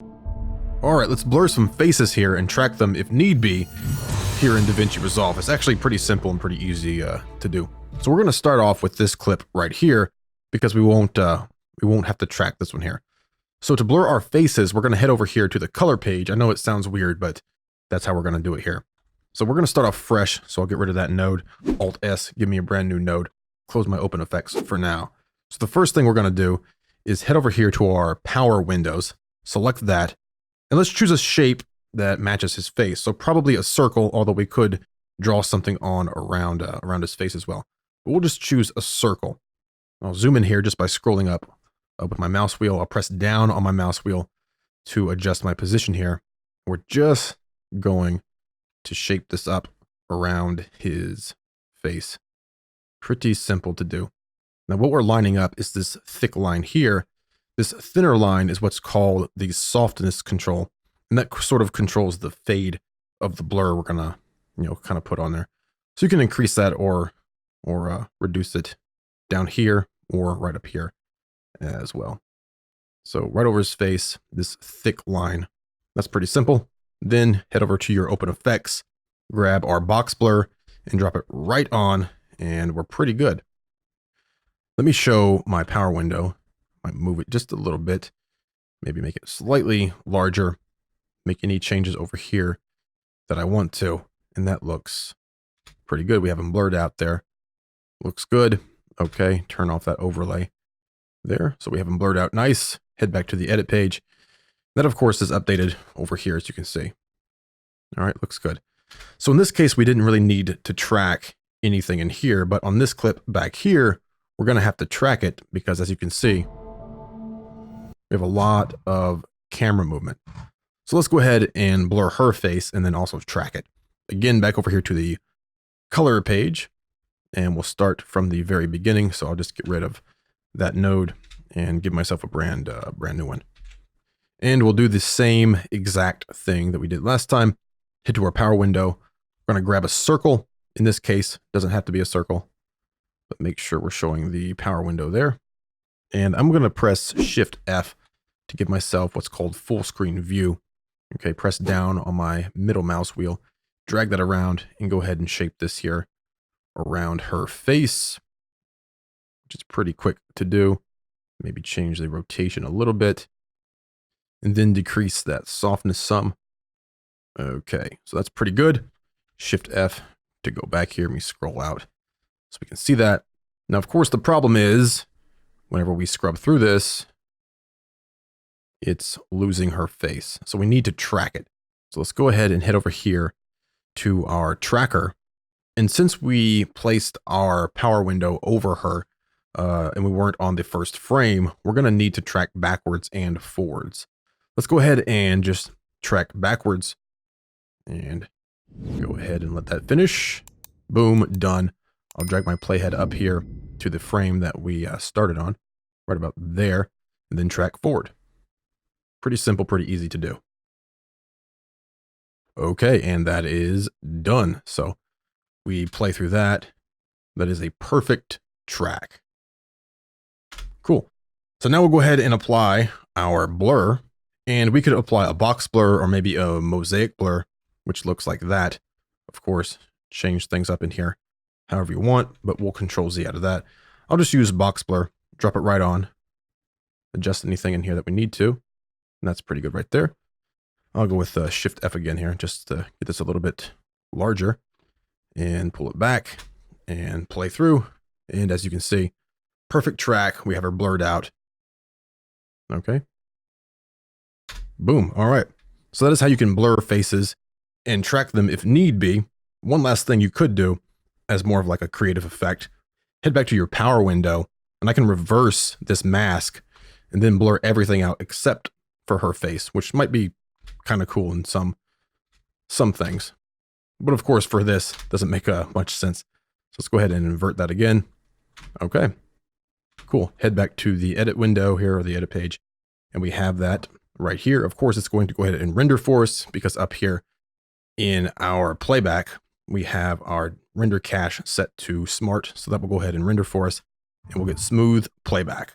All right, let's blur some faces here and track them if need be here in DaVinci Resolve. It's actually pretty simple and pretty easy to do. So we're going to start off with this clip right here because we won't have to track this one here. So to blur our faces, we're going to head over here to the color page. I know it sounds weird, but that's how we're going to do it here. So we're going to start off fresh. So I'll get rid of that node. Alt S, give me a brand new node. Close my open effects for now. So the first thing we're going to do is head over here to our power windows, select that, and let's choose a shape that matches his face. So probably a circle, although we could draw something on around his face as well. But we'll just choose a circle. I'll zoom in here just by scrolling up with my mouse wheel. I'll press down on my mouse wheel to adjust my position here. We're just going to shape this up around his face. Pretty simple to do. Now what we're lining up is this thick line here. This thinner line is what's called the Softness Control. And that sort of controls the fade of the blur we're gonna, kind of put on there. So you can increase that or reduce it down here or right up here as well. So right over his face, this thick line. That's pretty simple. Then head over to your open effects, grab our box blur and drop it right on, and we're pretty good. Let me show my power window. Might move it just a little bit, maybe make it slightly larger, make any changes over here that I want to, and that looks pretty good. We have them blurred out there. Looks good. Okay, turn off that overlay there. So we have them blurred out nice. Head back to the edit page. That, of course, is updated over here, as you can see. All right, looks good. So in this case, we didn't really need to track anything in here, but on this clip back here, we're going to have to track it because, as you can see, we have a lot of camera movement. So let's go ahead and blur her face and then also track it. Again, back over here to the color page, and we'll start from the very beginning. So I'll just get rid of that node and give myself a brand new one. And we'll do the same exact thing that we did last time. Head to our power window. We're going to grab a circle. In this case, doesn't have to be a circle, but make sure we're showing the power window there. And I'm going to press Shift F to give myself what's called full screen view. Okay, press down on my middle mouse wheel, drag that around, and go ahead and shape this here around her face, which is pretty quick to do. Maybe change the rotation a little bit, and then decrease that softness some. Okay, so that's pretty good. Shift F to go back here. Let me scroll out so we can see that. Now, of course, the problem is, whenever we scrub through this, it's losing her face. So we need to track it. So let's go ahead and head over here to our tracker. And since we placed our power window over her and we weren't on the first frame, we're going to need to track backwards and forwards. Let's go ahead and just track backwards and go ahead and let that finish. Boom, done. I'll drag my playhead up here to the frame that we started on, right about there, and then track forward. Pretty simple, pretty easy to do. Okay, and that is done. So we play through that. That is a perfect track. Cool. So now we'll go ahead and apply our blur, and we could apply a box blur or maybe a mosaic blur, which looks like that. Of course, change things up in here however you want, but we'll Control Z out of that. I'll just use box blur, drop it right on, adjust anything in here that we need to, and that's pretty good right there. I'll go with Shift F again here, just to get this a little bit larger, and pull it back, and play through, and as you can see, perfect track. We have her blurred out. Okay. Boom. All right. So that is how you can blur faces and track them if need be. One last thing you could do as more of like a creative effect, head back to your power window, and I can reverse this mask and then blur everything out except for her face, which might be kind of cool in some things. But of course, for this, doesn't make much sense. So let's go ahead and invert that again. Okay, cool. Head back to the edit window here, or the edit page, and we have that right here. Of course, it's going to go ahead and render for us because up here in our playback, we have our render cache set to smart. So that will go ahead and render for us, and we'll get smooth playback.